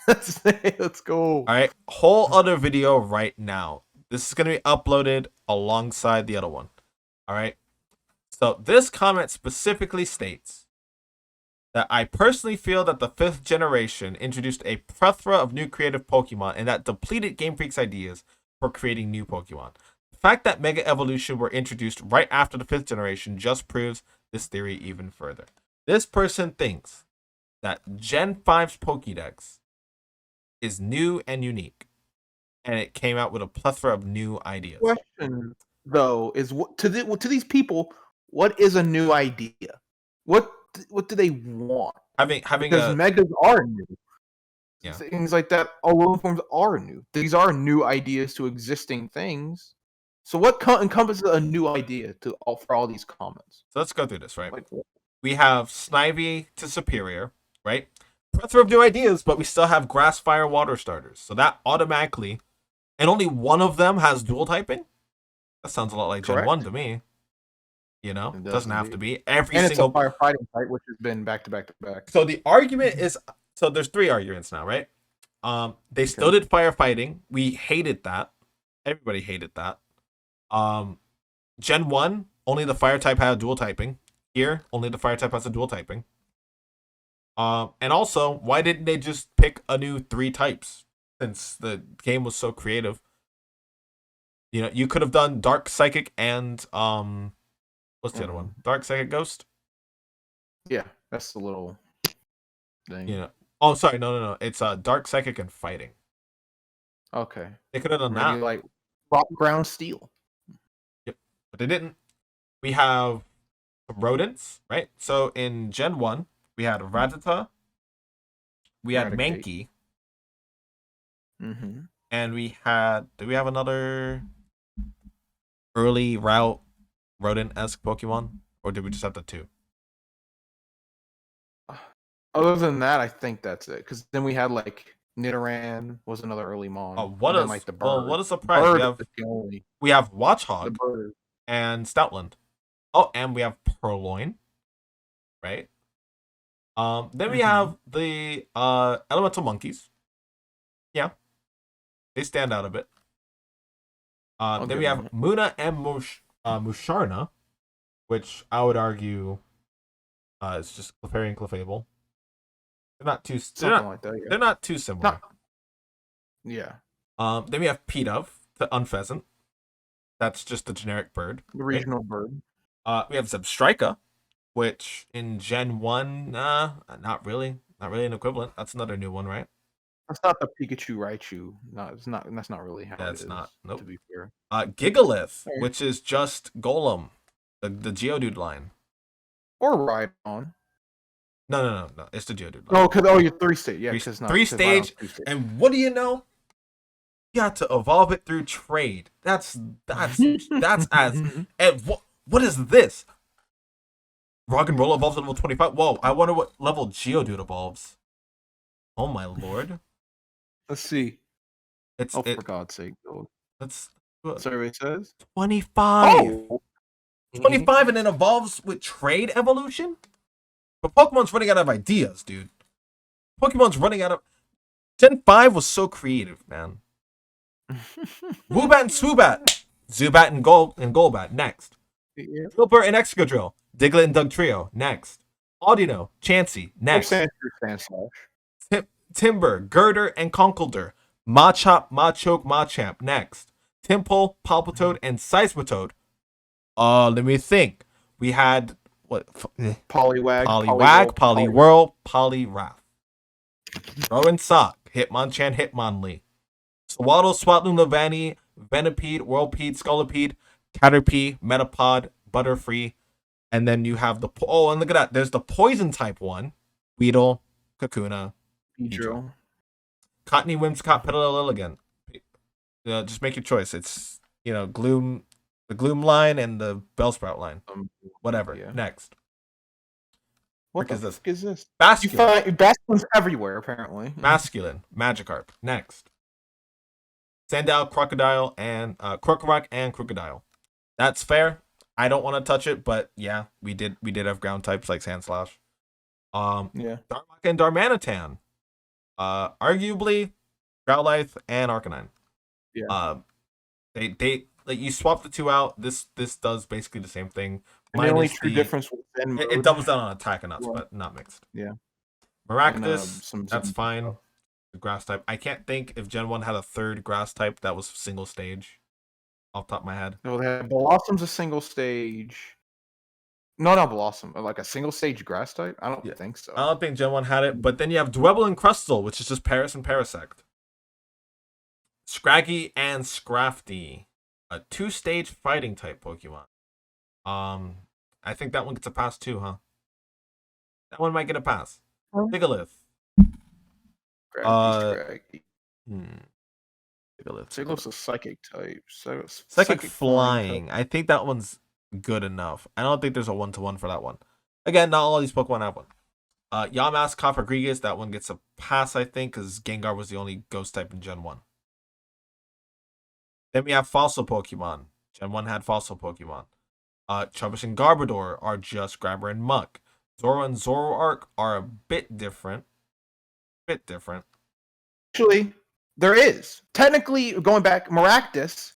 Let's go. All right, whole other video right now. This is gonna be uploaded alongside the other one. All right. So this comment specifically states that I personally feel that the fifth generation introduced a plethora of new creative Pokemon and that depleted Game Freak's ideas for creating new Pokemon. The fact that Mega Evolution were introduced right after the fifth generation just proves this theory even further. This person thinks that Gen 5's Pokédex is new and unique, and it came out with a plethora of new ideas. Question though is what to these people, what is a new idea? What do they want? Having Because a megas are new. yeah. Things like that, all forms are new. These are new ideas to existing things. So what encompasses a new idea for all these comments? So let's go through this, right? Like, We have Snivy to Superior, right? Plethora of new ideas, but we still have Grass, Fire, Water starters. So that automatically, and only one of them has dual typing. That sounds a lot like Gen correct. 1 to me. You know, It doesn't have to indeed. be every And single. it's a firefighting fight, which has been back to back to back. So the argument is, so there's three arguments now, right? They still did firefighting. We hated that. Everybody hated that. Gen 1, only the fire type had dual typing. Here, only the fire type has a dual typing. And also, why didn't they just pick a new 3 types? Since the game was so creative. You know, you could have done Dark Psychic and what's the other one? Dark Psychic Ghost? Yeah, that's the little thing. You know. Oh, sorry, no. It's Dark Psychic and Fighting. Okay. They could have done Maybe that. like rock ground steel. Yep. But they didn't. We have rodents, right? So in Gen 1, we had Rattata, we had Mankey, and we had. Do we have another early route rodent-esque Pokemon? Or did we just have the 2? Other than that, I think that's it. Because then we had like Nidoran was another early Mon. Oh, what then, is like the bird. what a surprise! Bird We have the Watchog bird. and Stoutland. Oh, and we have Purloin, right? Then we have the elemental monkeys. Yeah, they stand out a bit. Then we have Muna and Musharna, which I would argue is just Clefairy and Clefable. They're not too. They're not too similar. Yeah. Then we have Pidove, the Unpheasant. That's just the generic bird. The regional bird. We have Zebstrika, which in Gen 1, not really. Not really an equivalent. That's another new one, right? That's not the Pikachu Raichu. No, it's not. That's not really how That's not. Nope. To be fair. Gigalith, which is just Golem, the Geodude line. Or Rhydon. No. It's the Geodude line. You're 3-stage. Yeah, because three stage. And what do you know? You got to evolve it through trade. That's as. And what is this? Rock and Roll evolves at level 25. Whoa! I wonder what level Geodude evolves. Oh my lord! Let's see. For God's sake! That's survey says 25. Oh. 25 and then evolves with trade evolution? But Pokemon's running out of ideas, dude. Pokemon's running out of. Gen 5 was so creative, man. Woobat and Swoobat. Zubat and Golbat. Next. Drillbur and Excadrill. Diglett and Dugtrio. Next. Audino. Chansey. Next. Timber. Girder and Conkeldurr. Machop, Machoke, Machamp. Next. Timple, Palpitoad, and Seismitoad. Let me think. We had what? Poliwag, Poliwhirl, Poliwrath. Rowan Sock, Hitmonchan, Hitmonlee. Swaddle, Swatloon, Lavani, Venipede, Whirlpede, Scolipede, Caterpie, Metapod, Butterfree, and then you have and look at that. There's the poison type one. Weedle, Kakuna, Beedrill. Cottony, Whimsicott, Petalilligan. Just make your choice. It's, Gloom, the Gloom line and the Bellsprout line. Whatever. Yeah. Next. What the fuck is this? Basculin. Basculin's everywhere, apparently. Masculine. Magikarp. Next. Sandile, Crocodile, and Krokorok and Crocodile. That's fair. I don't want to touch it, but yeah, we did have ground types like Sandslash. Yeah. Darmok and Darmanitan. Arguably, Growlithe and Arcanine. Yeah. Uh, they like you swap the two out. This does basically the same thing, And the only minus true the difference with Zen it mode doubles down on attack and nuts, was, but not mixed. yeah, and Maractus, some that's Zen fine. stuff. The grass type. I can't think if Gen 1 had a third grass type that was single stage off the top of my head. So they have Blossom's a single stage. No, not Blossom. Like a single stage grass type? I don't Yeah. think I so. don't think Gen 1 had it, but then you have Dwebble and Crustle, which is just Paris and Parasect. Scraggy and Scrafty, a two-stage fighting type Pokemon. I think that one gets a pass too, huh? That one might get a pass. Sigalith. Scraggy, Uh, Scraggy. hmm. Sigalith, Siglif's Sigalith. a psychic type. Psychic Psychic flying type. Flying. I think that one's good enough. I don't think there's a one-to-one for that one. Again, not all these Pokemon have one. Yamask, Cofagrigus, that one gets a pass, I think, because Gengar was the only ghost type in Gen 1. Then we have fossil Pokemon. Gen 1 had fossil Pokemon. Trubbish and Garbodor are just Grabber and Muck. Zoro and Zoroark are a bit different. Actually, there is. Technically, going back, Maractus,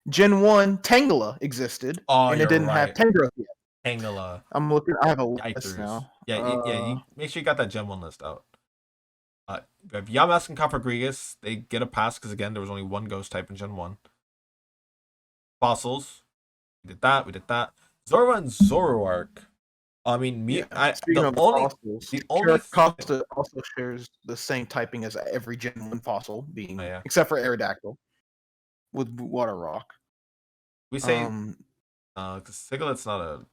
Gen 1, Tangela existed, Oh, and it you're didn't have right. Tangrowth yet. Tangela. I'm looking. I have a list Yikers. now. Yeah, yeah. You make sure you got that Gen 1 list out. We have Yamask and Cofagrigus. They get a pass because again there was only one ghost type in Gen 1. Fossils. We did that. We did that. Zoro and Zoroark. I mean, Yeah. Speaking the of the only fossils, the only Costa also shares the same typing as every Gen 1 fossil, being yeah. except for Aerodactyl with Water Rock. We say Um, because Sigilyph's not a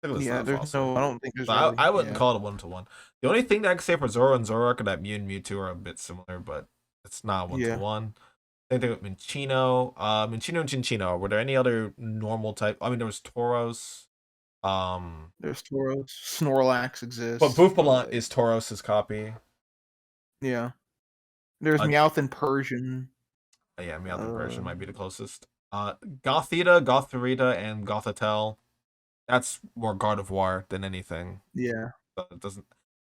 Sigilyph's yeah, not a there's fossil. no. I don't think there's So really. I wouldn't Yeah, call it a one-to-one. The only thing that I can say for Zoro and Zoroark are that Mew and Mewtwo are a bit similar, but it's not yeah. one-to-one. Same thing with Minccino. Minccino and Cinccino. Were there any other normal type? I mean, there was Tauros. There's Tauros. Snorlax But exists, Bouffalant but is Tauros's copy. yeah. There's Uh, Meowth and Persian. yeah, Meowth and Persian Uh, might be the closest. Gothita, Gothorita, and Gothitelle. That's more Gardevoir than anything. yeah. So it doesn't.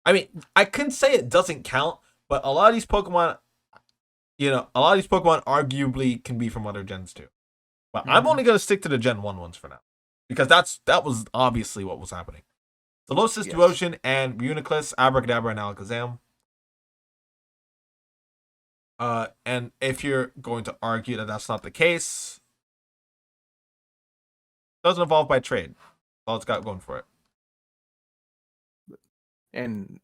I mean, I couldn't say it doesn't count, but a lot of these Pokemon, a lot of these Pokemon arguably can be from other gens too. But I'm Mm-hmm. only gonna stick to the Gen 1 ones for now. Because that was obviously what was happening. Solosis, Yes. Duosion, and Uniclus, Abracadabra, and Alakazam. And if you're going to argue that that's not the case, it doesn't evolve by trade. That's all it's got going for it. And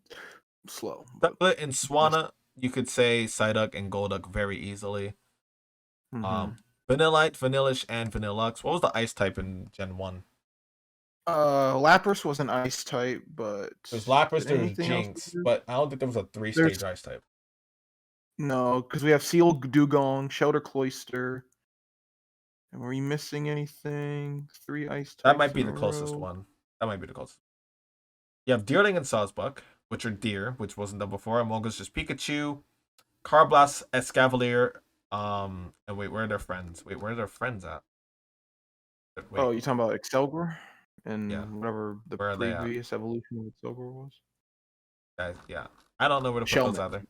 slow. But in Swanna, you could say Psyduck and Golduck very easily. Mm-hmm. Vanillite, Vanillish, and Vanillux. What was the ice type in Gen 1? Lapras was an ice type, but There's Lapras, did there was anything else Jinx, exist? but I don't think there was a three-stage ice type. No, because we have Seal Dugong, Shelter Cloyster. And were we missing anything? 3 ice types That might be in the a closest row. one. That might be the closest. You have Deerling and Sawsbuck, which are deer, which wasn't done before. Among Us just Pikachu, Carblas, Escavalier, and wait, where are their friends? Wait, where are their friends at? Oh, Wait, you talking about Excelgor yeah, and whatever the where are they at? previous evolution of Excelgor was? Yeah, I don't know where to put those Shelmet. either.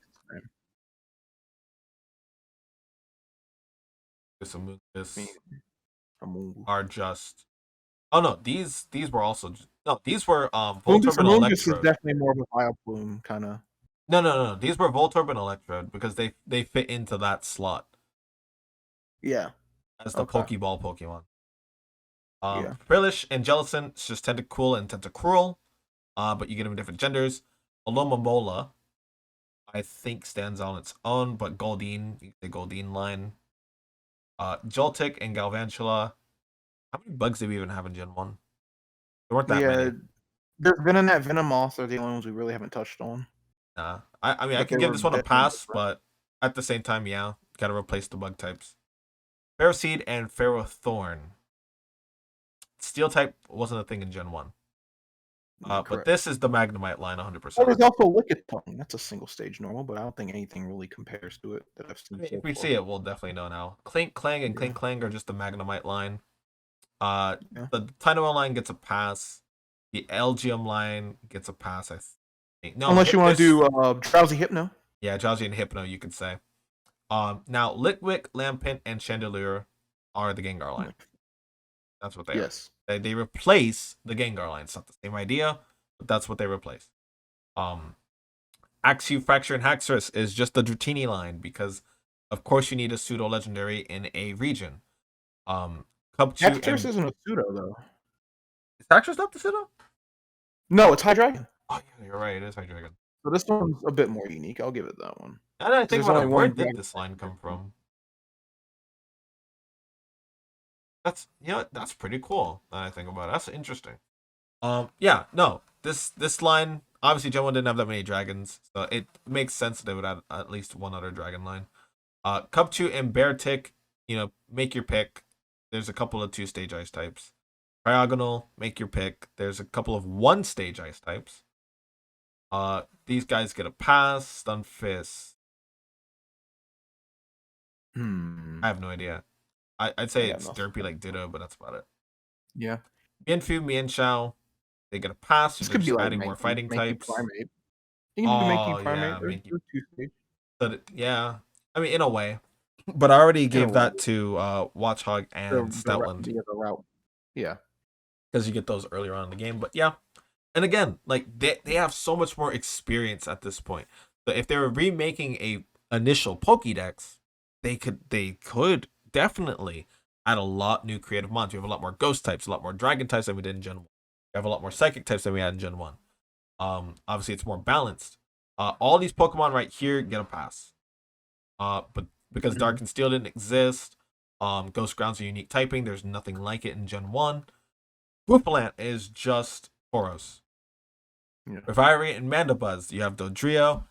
Some this are just. Oh no, these were also no. These were Voltorb and Amoonguss is Electrode. definitely more of a Vileplume kind of. No. These were Voltorb and Electrode because they fit into that slot Yeah. as the Okay. Pokeball Pokemon. Yeah. Prillish and Jellicent, it's just Tentacool and Tentacruel. But you get them in different genders. Alomomola, I think stands on its own, but Goldeen, the Goldeen line. Joltik and Galvantula. How many bugs did we even have in Gen 1? There weren't that Yeah. many. There's Venonat, Venomoth are the only ones we really haven't touched on. Nah. I mean, I But they can give were this one a definitely pass, different. but at the same time, yeah, gotta replace the bug types. Ferroseed and Ferrothorn. Steel type wasn't a thing in Gen 1. But this is the Magnemite line 100%. Oh, there's also Lickitung. That's a single stage normal, but I don't think anything really compares to it that I've seen. I mean, So if we far. see it, we'll definitely know now. Clink Clang and Clink Clang are just the Magnemite line. Yeah. The Tynamo line gets a pass. The Elgium line gets a pass. No, Unless you want to do Drowsy Hypno. yeah, Drowsy and Hypno, you could say. Now Litwick, Lampent, and Chandelure are the Gengar line. That's what they Yes. are. They replace the Gengar line. It's not the same idea, but that's what they replace. Axew, Fracture, and Haxorus is just the Dratini line because, of course, you need a pseudo legendary in a region. Cubchoo Haxorus isn't a pseudo though. is Haxorus not the pseudo? No, it's Hydreigon. Oh yeah, you're right. It is Hydreigon. So this one's a bit more unique. I'll give it that one. And I think There's about only it, where one did dragon. this line come from? That's pretty cool. Now I think about it. That's interesting. Yeah, no, this line obviously Gen 1 didn't have that many dragons, so it makes sense that they would add at least one other dragon line. Cubchoo and Beartic, make your pick. There's a couple of 2-stage ice types. Cryogonal, make your pick. There's a couple of 1-stage ice types. These guys get a pass. Stunfisk. I have no idea. I'd say it's derpy like Ditto, but that's about it. Yeah. Mienfoo, Mienshao, they get a pass. This could be like adding more fighting types. Primate. You can do Making Primate. Yeah, Or 2-stage. But yeah, I mean in a way, but I already gave that to Watchog and Stoutland. The route. Yeah, because you get those earlier on in the game. But yeah, and again, like they have so much more experience at this point. So if they were remaking a initial Pokédex, they could definitely add a lot new creative mons. We have a lot more ghost types, a lot more dragon types than we did in Gen 1. We have a lot more psychic types than we had in Gen 1. Obviously it's more balanced. All these Pokemon right here get a pass. But because Dark and Steel didn't exist, Ghost Ground's a unique typing. There's nothing like it in Gen 1. Bouffalant is just Tauros. Yeah. Reviry and Mandibuzz. You have Dodrio.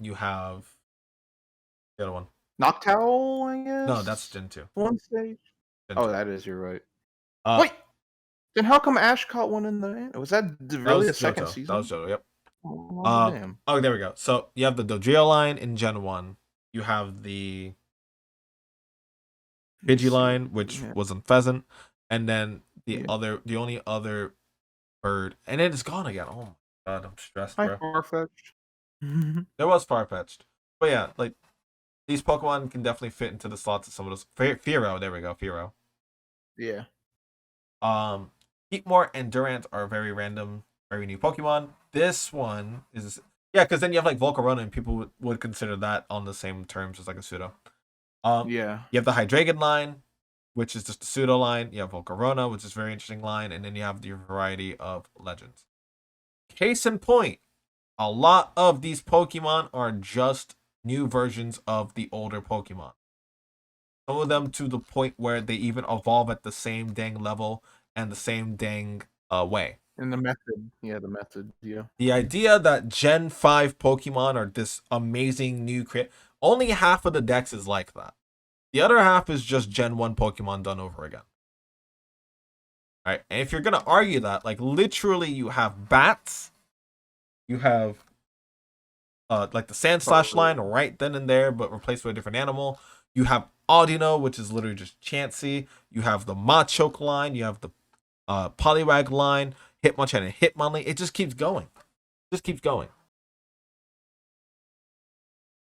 You have the other one. Noctowl, I guess? No, that's Gen 2. 1-stage? Gen 2. That is, you're right. Wait! Then how come Ash caught one in the end? Was that really the second season? That was Johto, yep. Oh, damn. Oh, there we go. So you have the Dodrio line in Gen 1. You have the Pidgey line, which was in Pheasant. And then the only other bird. And it is gone again. Oh my god, I'm stressed, bro. Farfetch'd. There was Farfetch'd. But yeah, like these Pokemon can definitely fit into the slots of some of those. Fearow, there we go, Fearow. Yeah. Heatmore and Durant are very random, very new Pokemon. This one is because then you have like Volcarona, and people would consider that on the same terms as like a pseudo. Yeah. You have the Hydreigon line, which is just a pseudo line. You have Volcarona, which is a very interesting line, and then you have your variety of legends. Case in point, a lot of these Pokemon are just new versions of the older Pokemon. Some of them to the point where they even evolve at the same dang level and the same dang way. And the method. Yeah, the method. Yeah. The idea that Gen 5 Pokemon are this amazing new only half of the dex is like that. The other half is just Gen 1 Pokemon done over again. All right, and if you're going to argue that, like literally you have bats, you have like the Sandslash line right then and there, but replaced with a different animal. You have Audino, which is literally just Chansey. You have the Machoke line. You have the Poliwag line, Hitmonchan and Hitmonlee. It just keeps going.